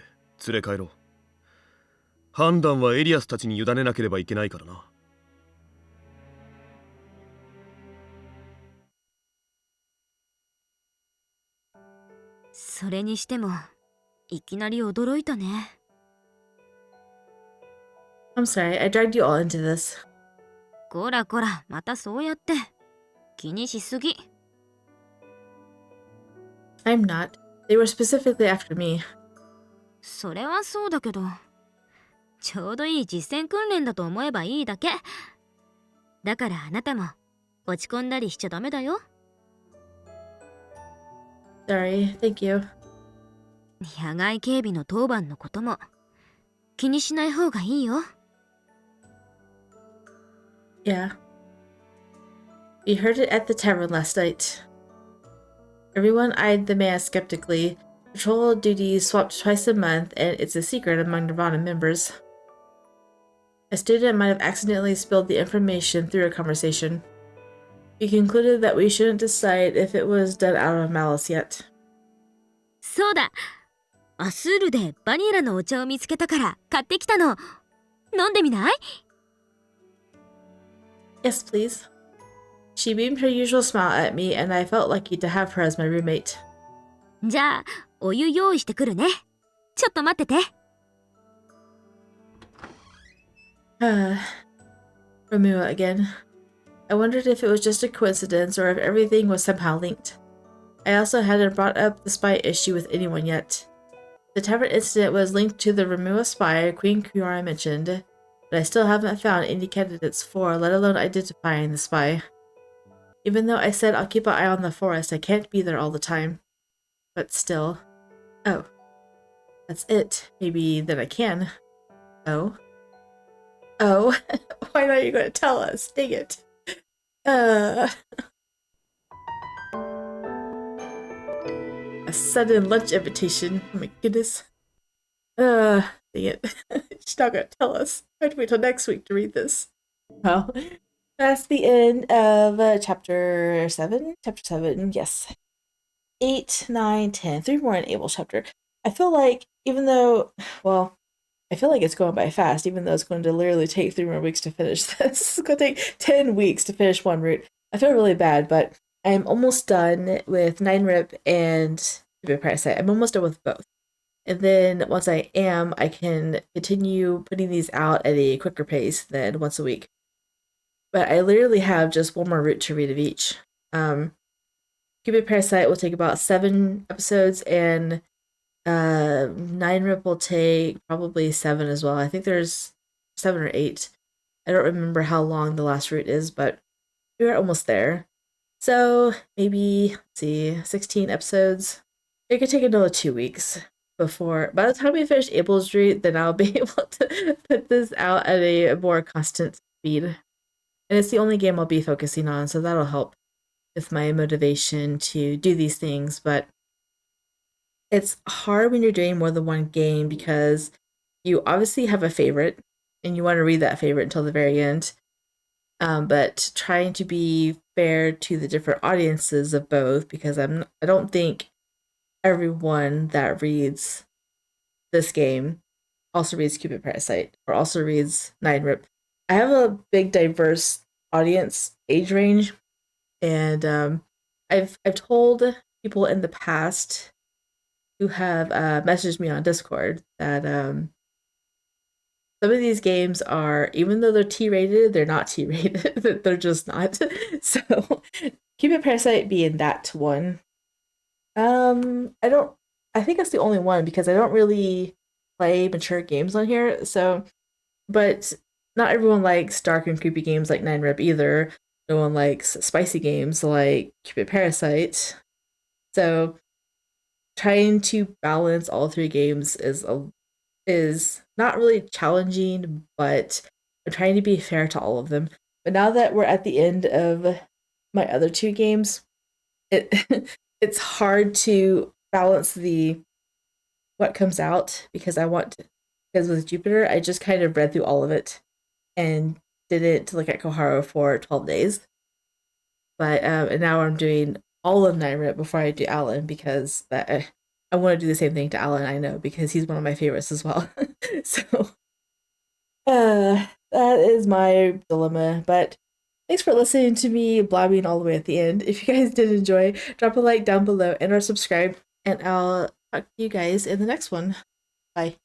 連れ帰ろう。判断はエリアスたちに委ねなければいけないからな。それにしてもいきなり驚いたね。I'm sorry, I dragged you all into this. こらこら、またそうやって気にしすぎ。I'm not. They were specifically after me. それはそうだけど、ちょうどいい実践訓練だと思えばいいだけ。だからあなたも落ち込んだりしちゃダメだよ。Sorry, thank you. 野外警備の当番のことも気にしない方がいいよ。Yeah. We heard it at the tavern last night. Everyone eyed the man skeptically. Patrol duties swapped twice a month, and it's a secret among Nirvana members. A student might have accidentally spilled the information through a conversation. We concluded that we shouldn't decide if it was done out of malice yet. そうだ、アスールでバニラのお茶を見つけたから買ってきたの。飲んでみない？ Yes, please. She beamed her usual smile at me, and I felt lucky to have her as my roommate. じゃあお湯用意してくるね。ちょっと待ってて。Romua again. I wondered if it was just a coincidence or if everything was somehow linked. I also hadn't brought up the spy issue with anyone yet. The tavern incident was linked to the Romua spy Queen Kiora mentioned, but I still haven't found any candidates for, let alone identifying the spy. Even though I said I'll keep an eye on the forest, I can't be there all the time. But still. Oh. That's it. Maybe then I can. Oh. Oh. Why not you going to tell us? Dang it. A sudden lunch invitation. Oh my goodness. Dang it. She's not going to tell us. I have to wait till next week to read this. Well, that's the end of chapter 7. Chapter 7, yes. 8, 9, 10. 3 more in Abel's chapter. I feel like, even though, well, I feel like it's going by fast, even though it's going to literally take 3 more weeks to finish this. It's going to take 10 weeks to finish one route. I feel really bad, but I'm almost done with 9 Rip and, to be precise, I'm almost done with both. And then once I am, I can continue putting these out at a quicker pace than once a week. But I literally have just one more route to read of each. Cupid Parasite will take about 7 episodes, and Nine Rip will take probably 7 as well. I think there's 7 or 8. I don't remember how long the last route is, but we're almost there. So maybe, let's see, 16 episodes. It could take another 2 weeks before. By the time we finish Abel's route, then I'll be able to put this out at a more constant speed. And it's the only game I'll be focusing on, so that'll help with my motivation to do these things. But it's hard when you're doing more than one game because you obviously have a favorite and you want to read that favorite until the very end. But trying to be fair to the different audiences of both, because I don't think everyone that reads this game also reads Cupid Parasite or also reads Nine Rip. I have a big diverse audience age range, and I've told people in the past who have messaged me on Discord that some of these games are, even though they're T-rated, they're not T-rated. They're just not. So Cupid Parasite being that one. I think that's the only one because I don't really play mature games on here. So, but not everyone likes dark and creepy games like Nine Rip either. No one likes spicy games like Cupid Parasite. So trying to balance all 3 games is not really challenging, but I'm trying to be fair to all of them. But now that we're at the end of my other 2 games, it's hard to balance what comes out because because with Jupiter, I just kind of read through all of it and didn't look at Koharu for 12 days. But and now I'm doing all of Nine Rip before I do Alan because I want to do the same thing to Alan, I know, because he's one of my favorites as well. So that is my dilemma. But thanks for listening to me blabbing all the way at the end. If you guys did enjoy, drop a like down below and or subscribe, and I'll talk to you guys in the next one. Bye.